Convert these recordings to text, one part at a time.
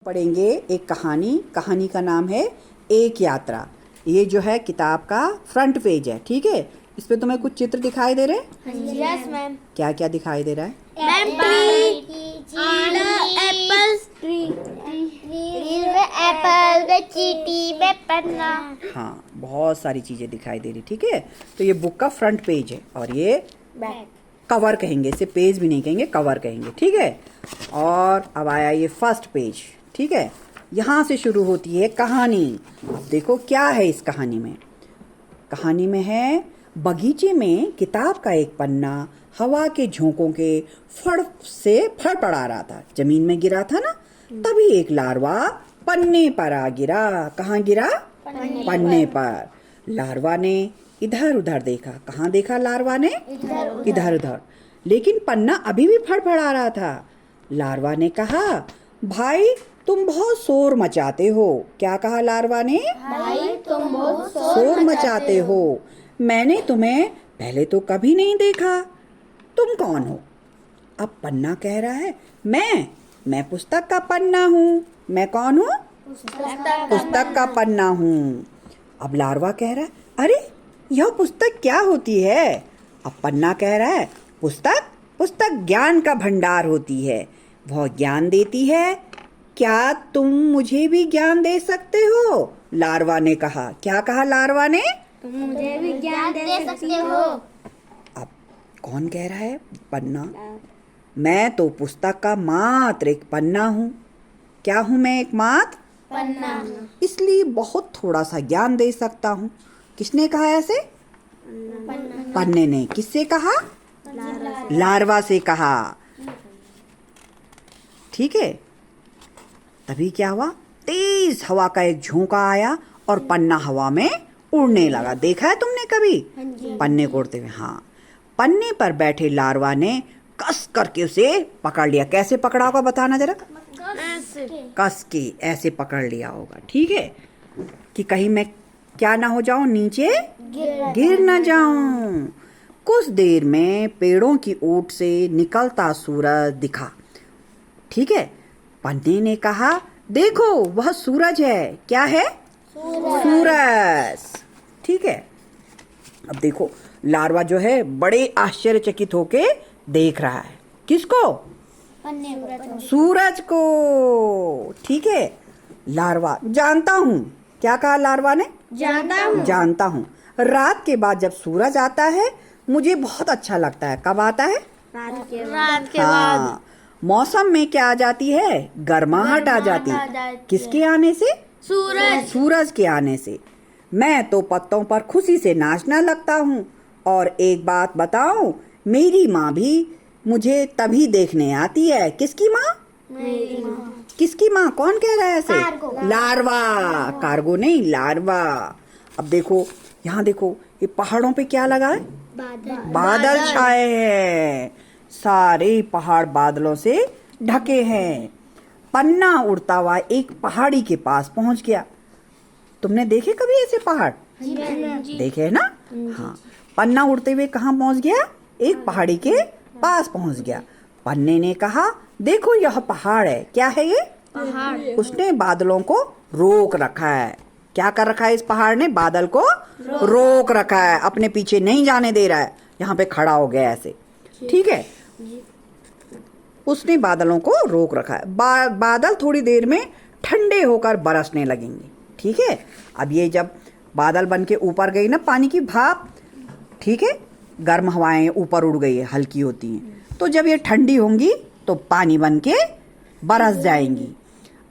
पढ़ेंगे एक कहानी। कहानी का नाम है एक यात्रा। ये जो है किताब का फ्रंट पेज है, ठीक है। इस पे तुम्हें कुछ चित्र दिखाई दे रहे हैं? Yes ma'am. क्या क्या दिखाई दे रहा है? मैम एप्पल में चींटी में पन्ना। हाँ, बहुत सारी चीजें दिखाई दे रही, ठीक है। तो ये बुक का फ्रंट पेज है और ये बैक। कवर कहेंगे, इसे पेज भी नहीं कहेंगे, कवर कहेंगे, ठीक है। और अब आया ये फर्स्ट पेज, ठीक है। यहाँ से शुरू होती है कहानी। अब देखो क्या है इस कहानी में। कहानी में है बगीचे में किताब का एक पन्ना हवा के झोंकों के फड़ से फड़फड़ा रहा था। जमीन में गिरा था ना, तभी एक लार्वा पन्ने पर आ गिरा। कहाँ गिरा? पन्ने पर। लार्वा ने इधर उधर देखा। कहाँ देखा लार्वा ने? इधर उधर। लेकिन पन्ना अभी भी फड़फड़ा रहा था। लार्वा ने कहा, भाई तुम बहुत शोर मचाते हो। क्या कहा लार्वा ने? भाई तुम बहुत शोर मचाते हो। मैंने तुम्हें पहले तो कभी नहीं देखा। तुम कौन हो? अब पन्ना कह रहा है, मैं पुस्तक का पन्ना हूँ। मैं कौन हूँ? पुस्तक का पन्ना हूँ। अब लार्वा कह रहा है, अरे यह पुस्तक क्या होती है? अब पन्ना कह रहा है, पुस्तक ज्ञान का भंडार होती है। वह ज्ञान देती है। क्या तुम मुझे भी ज्ञान दे सकते हो? लार्वा ने कहा। क्या कहा लार्वा ने? तुम मुझे भी ज्ञान दे सकते हो। अब कौन कह रहा है? पन्ना। मैं तो पुस्तक का मात्र एक पन्ना हूँ। क्या हूँ मैं? एक मात्र पन्ना। इसलिए बहुत थोड़ा सा ज्ञान दे सकता हूँ। किसने कहा ऐसे? पन्ने ने। किससे कहा? लार्वा से कहा, ठीक है। तभी क्या हुआ? तेज हवा का एक झोंका आया और पन्ना हवा में उड़ने लगा। देखा है तुमने कभी पन्ने को उड़ते हुए? हाँ। पन्ने पर बैठे लार्वा ने कस करके उसे पकड़ लिया। कैसे पकड़ा होगा बताना जरा? कस के ऐसे पकड़ लिया होगा, ठीक है, कि कहीं मैं क्या ना हो जाऊं, नीचे गिर ना जाऊं। कुछ देर में पेड़ों की ओट से निकलता सूरज दिखा, ठीक है। पन्ने ने कहा, देखो वह सूरज है। क्या है? सूरज, ठीक है। अब देखो लार्वा जो है बड़े आश्चर्यचकित होके देख रहा है। किसको? सूरज को, ठीक है। लार्वा, जानता हूँ। क्या कहा लार्वा ने? जानता हूँ। रात के बाद जब सूरज आता है मुझे बहुत अच्छा लगता है। कब आता है? रात के हाँ। मौसम में क्या आ जाती है? गर्माहट आ जाती है। किसके आने से? सूरज के आने से। मैं तो पत्तों पर खुशी से नाचने लगता हूँ। और एक बात बताऊं, मेरी माँ भी मुझे तभी देखने आती है। किसकी माँ? मेरी माँ। किसकी माँ? कौन कह रहा है ऐसे? लार्वा। कार्गो नहीं, लार्वा। अब देखो यहाँ देखो, ये पहाड़ों पे क्या लगा है? बादल छाए हैं। सारे पहाड़ बादलों से ढके हैं। पन्ना उड़ता हुआ एक पहाड़ी के पास पहुंच गया। तुमने देखे कभी ऐसे पहाड़? देखे है ना? हाँ। पन्ना उड़ते हुए कहाँ पहुंच गया? एक पहाड़ी के पास पहुंच गया। पन्ने ने कहा, देखो यह पहाड़ है। क्या है ये? उसने बादलों को रोक रखा है। क्या कर रखा है इस पहाड़ ने? बादल को रोक रखा है, अपने पीछे नहीं जाने दे रहा है। यहाँ पे खड़ा हो गया ऐसे, ठीक है। उसने बादलों को रोक रखा है। बादल थोड़ी देर में ठंडे होकर बरसने लगेंगे, ठीक है। अब ये जब बादल बन के ऊपर गई ना, पानी की भाप, ठीक है, गर्म हवाएं ऊपर उड़ गई है, हल्की होती हैं, तो जब ये ठंडी होंगी तो पानी बन के बरस जाएंगी।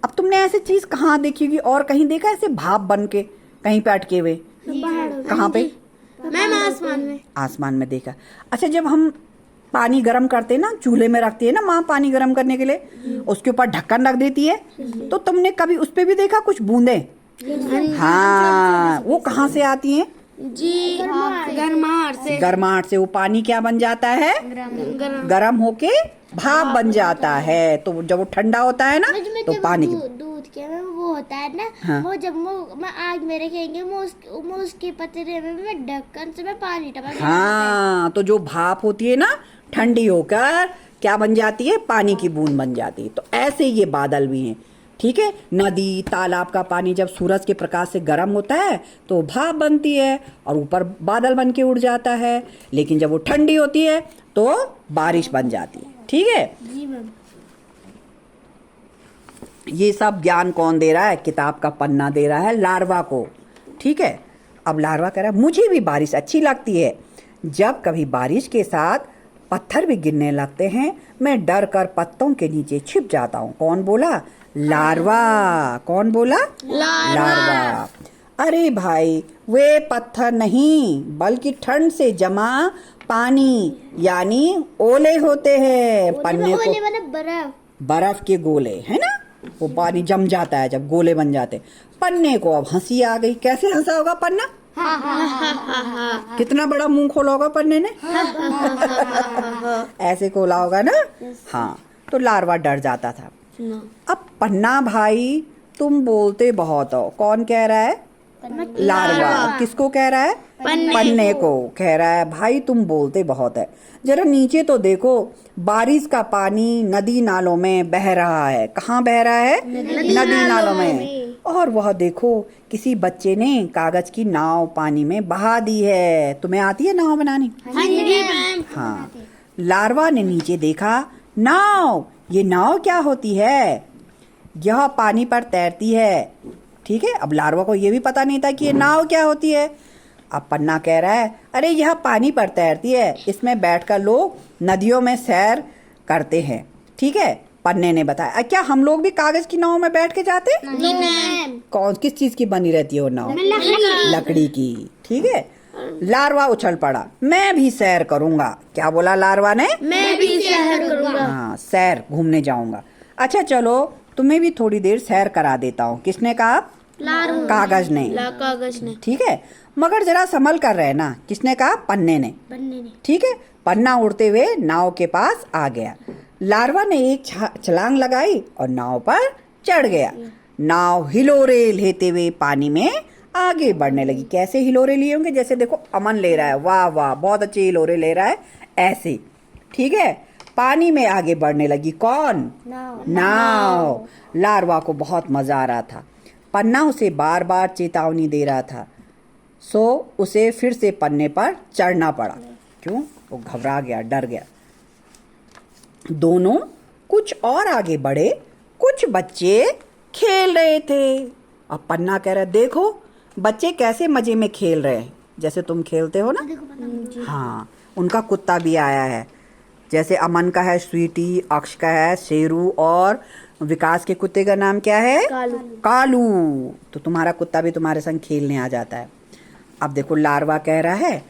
अब तुमने ऐसी चीज कहाँ देखी होगी? और कहीं देखा ऐसे भाप बन के कहीं पे अटके हुए? कहाँ पे? मैम आसमान में। आसमान में देखा। अच्छा, जब हम पानी गरम करते हैं ना, चूल्हे में रखती है ना माँ पानी गरम करने के लिए, उसके ऊपर ढक्कन रख देती है, तो तुमने कभी उस पे भी देखा कुछ बूंदे? हाँ, वो कहाँ से आती हैं? जी, गर्माहट से वो पानी क्या बन जाता है? गरम होके भाप बन जाता है। तो जब वो ठंडा होता है ना, तो पानी दूध के में वो होता है ना, हाँ। वो जब मैं आग में रखेंगे मैं उसके पतरे में मैं ढक्कन से मैं पानी टपक। हाँ, तो जो भाप होती है ना, ठंडी होकर क्या बन जाती है? पानी की बूंद बन जाती है। तो ऐसे ये बादल भी हैं। ठीक है। नदी तालाब का पानी जब सूरज के प्रकाश से गर्म होता है तो भाप बनती है और ऊपर बादल बन के उड़ जाता है, लेकिन जब वो ठंडी होती है तो बारिश बन जाती है। ठीक है, जी मैम। ये सब ज्ञान कौन दे रहा है? किताब का पन्ना दे रहा है लार्वा को। ठीक है, अब लार्वा कह रहा है मुझे भी बारिश अच्छी लगती है। जब कभी बारिश के साथ पत्थर भी गिरने लगते हैं मैं डर कर पत्तों के नीचे छिप जाता हूँ। कौन बोला? लार्वा। कौन बोला? लार्वा। अरे भाई, वे पत्थर नहीं बल्कि ठंड से जमा पानी यानी ओले होते हैं। पन्ने को बर्फ, बर्फ के गोले है ना, वो पानी जम जाता है जब गोले बन जाते। पन्ने को अब हंसी आ गई। कैसे हंसा होगा पन्ना? कितना बड़ा मुंह खोला होगा पन्ने ने। ऐसे खोला होगा ना। हाँ, तो लार्वा डर जाता था। अब पन्ना भाई तुम बोलते बहुत हो। कौन कह रहा है? लार्वा। किसको कह रहा है? पन्ने को कह रहा है भाई तुम बोलते बहुत है, जरा नीचे तो देखो, बारिश का पानी नदी नालों में बह रहा है। कहाँ बह रहा है? नदी नालों में। और वह देखो किसी बच्चे ने कागज की नाव पानी में बहा दी है। तुम्हें आती है नाव बनानी? हाँ। लार्वा ने नीचे देखा, नाव। ये नाव क्या होती है? यह पानी पर तैरती है। ठीक है, अब लार्वा को ये भी पता नहीं था कि ये नाव क्या होती है। अब पन्ना कह रहा है अरे यह पानी पर तैरती है, इसमें बैठकर लोग नदियों में सैर करते हैं। ठीक है, पन्ने ने बताया। क्या हम लोग भी कागज की नाव में बैठ के जाते? कौन किस चीज की बनी रहती है वो नाव? लकड़ी की। ठीक है, लार्वा उछल पड़ा, मैं भी सैर करूंगा। क्या बोला लार्वा ने? मैं भी सैर करूंगा। हाँ, सैर, घूमने जाऊंगा। अच्छा चलो तुम्हें भी थोड़ी देर सैर करा देता हूँ। किसने कहा? कागज ने। कागज ने। ठीक है, मगर जरा संभल कर रहे ना। किसने कहा? पन्ने ने। ठीक है, पन्ना उड़ते हुए नाव के पास आ गया। लार्वा ने एक छलांग लगाई और नाव पर चढ़ गया। नाव हिलोरे लेते हुए पानी में आगे बढ़ने लगी। कैसे हिलोरे लिए होंगे? जैसे देखो अमन ले रहा है, वाह वाह बहुत अच्छे हिलोरे ले रहा है, ऐसे। ठीक है, पानी में आगे बढ़ने लगी। कौन? नाव। लार्वा को बहुत मजा आ रहा था। पन्ना उसे बार बार चेतावनी दे रहा था, सो उसे फिर से पन्ने पर चढ़ना पड़ा। क्यों? वो घबरा गया, डर गया। दोनों कुछ और आगे बढ़े। कुछ बच्चे खेल रहे थे। अब पन्ना कह रहा है देखो बच्चे कैसे मजे में खेल रहे हैं, जैसे तुम खेलते हो ना। हाँ, उनका कुत्ता भी आया है। जैसे अमन का है स्वीटी, अक्ष का है शेरू, और विकास के कुत्ते का नाम क्या है? कालू। तो तुम्हारा कुत्ता भी तुम्हारे संग खेलने आ जाता है। अब देखो लार्वा कह रहा है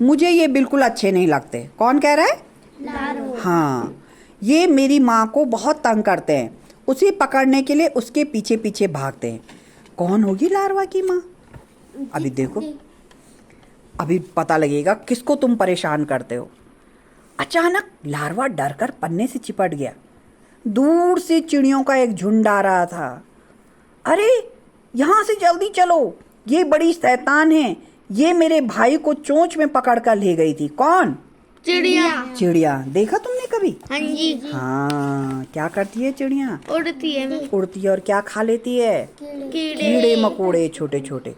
मुझे ये बिल्कुल अच्छे नहीं लगते। कौन कह रहा है? लार्वा। हाँ, ये मेरी माँ को बहुत तंग करते हैं, उसे पकड़ने के लिए उसके पीछे पीछे भागते हैं। कौन होगी लार्वा की माँ? अभी देखो, अभी पता लगेगा किसको तुम परेशान करते हो। अचानक लार्वा डरकर पन्ने से चिपट गया। दूर से चिड़ियों का एक झुंड आ रहा था। अरे यहाँ से जल्दी चलो, ये बड़ी शैतान है, ये मेरे भाई को चोंच में पकड़ कर ले गई थी। कौन? चिड़िया। चिड़िया देखा तुमने कभी? हाँ जी। हाँ, क्या करती है चिड़िया? उड़ती है। उड़ती है और क्या खा लेती है? कीड़े मकोड़े छोटे छोटे।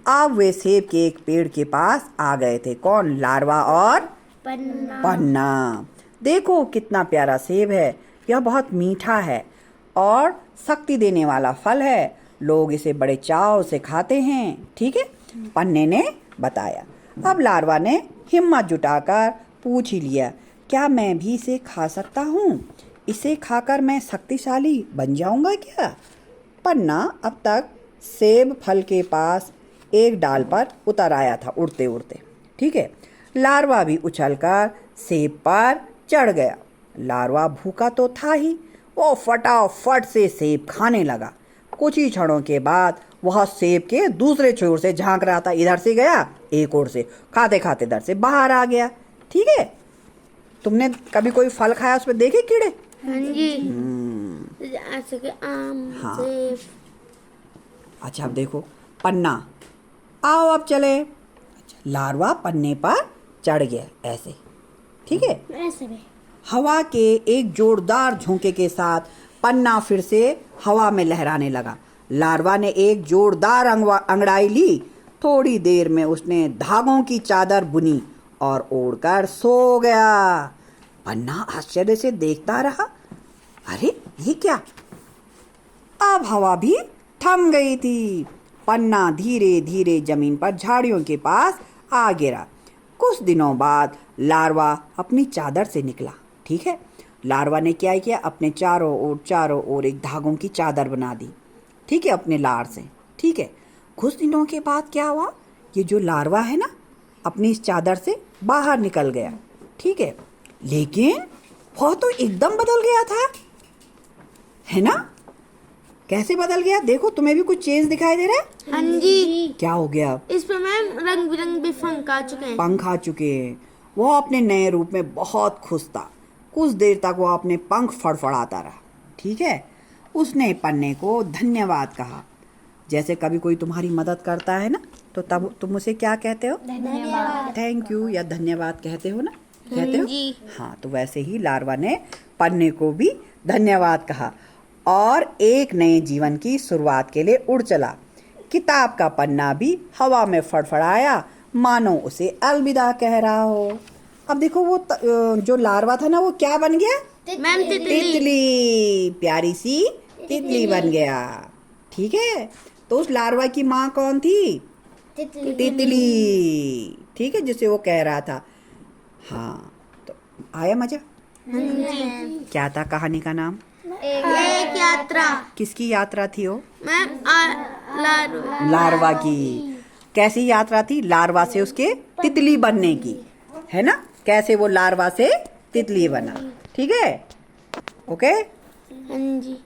अब वे सेब के एक पेड़ के पास आ गए थे। कौन? लार्वा और पन्ना। देखो कितना प्यारा सेब है, यह बहुत मीठा है और शक्ति देने वाला फल है, लोग इसे बड़े चाव से खाते हैं। ठीक है, पन्ने ने बताया। अब लार्वा ने हिम्मत जुटाकर पूछ ही लिया, क्या मैं भी इसे खा सकता हूँ? इसे खाकर मैं शक्तिशाली बन जाऊंगा क्या? पन्ना अब तक सेब फल के पास एक डाल पर उतर आया था उड़ते उड़ते। ठीक है, लार्वा भी उछलकर सेब पर चढ़ गया। लार्वा भूखा तो था ही, वो फटाफट से सेब खाने लगा। कुछ ही क्षणों के बाद वह सेब के दूसरे छोर से झांक रहा था। इधर से गया, एक ओर से खाते खाते इधर से बाहर आ गया। ठीक है, तुमने कभी कोई फल खाया उसमें देखे कीड़े? हाँ जी। जैसे कि आम, सेब। अच्छा, अब देखो पन्ना, आओ अब चले। अच्छा, लार्वा पन्ने पर चढ़ गया ऐसे। ठीक है, ऐसे में हवा के एक जोरदार झोंके के साथ पन्ना फिर से हवा में लहराने लगा। लार्वा ने एक जोरदार अंगड़ाई ली। थोड़ी देर में उसने धागों की चादर बुनी और ओढ़कर सो गया। पन्ना आश्चर्य से देखता रहा। अरे ये क्या? अब हवा भी थम गई थी। पन्ना धीरे धीरे जमीन पर झाड़ियों के पास आ गिरा। कुछ दिनों बाद लार्वा अपनी चादर से निकला। ठीक है, लार्वा ने क्या किया, अपने चारों ओर एक धागों की चादर बना दी। ठीक है, अपने लार से। ठीक है, कुछ दिनों के बाद क्या हुआ, ये जो लार्वा है ना, अपनी इस चादर से बाहर निकल गया। ठीक है, लेकिन वह तो एकदम बदल गया था, है ना? कैसे बदल गया? देखो, तुम्हें भी कुछ चेंज दिखाई दे रहा है? हाँ जी, क्या हो गया? इस पे मैम रंग बिरंगे पंख आ चुके हैं। पंख आ चुके हैं। वह अपने नए रूप में बहुत खुश था। कुछ देर तक वह अपने पंख फड़फड़ाता रहा। ठीक है, उसने पन्ने को धन्यवाद कहा। जैसे कभी कोई तुम्हारी मदद करता है ना, तो तब तुम उसे क्या कहते हो? धन्यवाद। थैंक यू या धन्यवाद कहते हो ना? कहते हो? जी। हाँ, तो वैसे ही लार्वा ने पन्ने को भी धन्यवाद कहा और एक नए जीवन की शुरुआत के लिए उड़ चला। किताब का पन्ना भी हवा में फड़फड़ाया, मानो उसे अलविदा कह रहा हो। अब देखो, वो जो लार्वा था ना, वो क्या बन गया? मैम तितली। प्यारी सी तितली बन गया। ठीक है, तो उस लार्वा की माँ कौन थी? तितली। ठीक है, जिसे वो कह रहा था। हाँ, तो आया मजा? क्या था कहानी का नाम? एक यात्रा। किसकी यात्रा थी वो? मैम लार्वा की। कैसी यात्रा थी? लार्वा से उसके तितली बनने की, है ना? कैसे वो लार्वा से तितली बना। ठीक है, ओके। हाँ जी।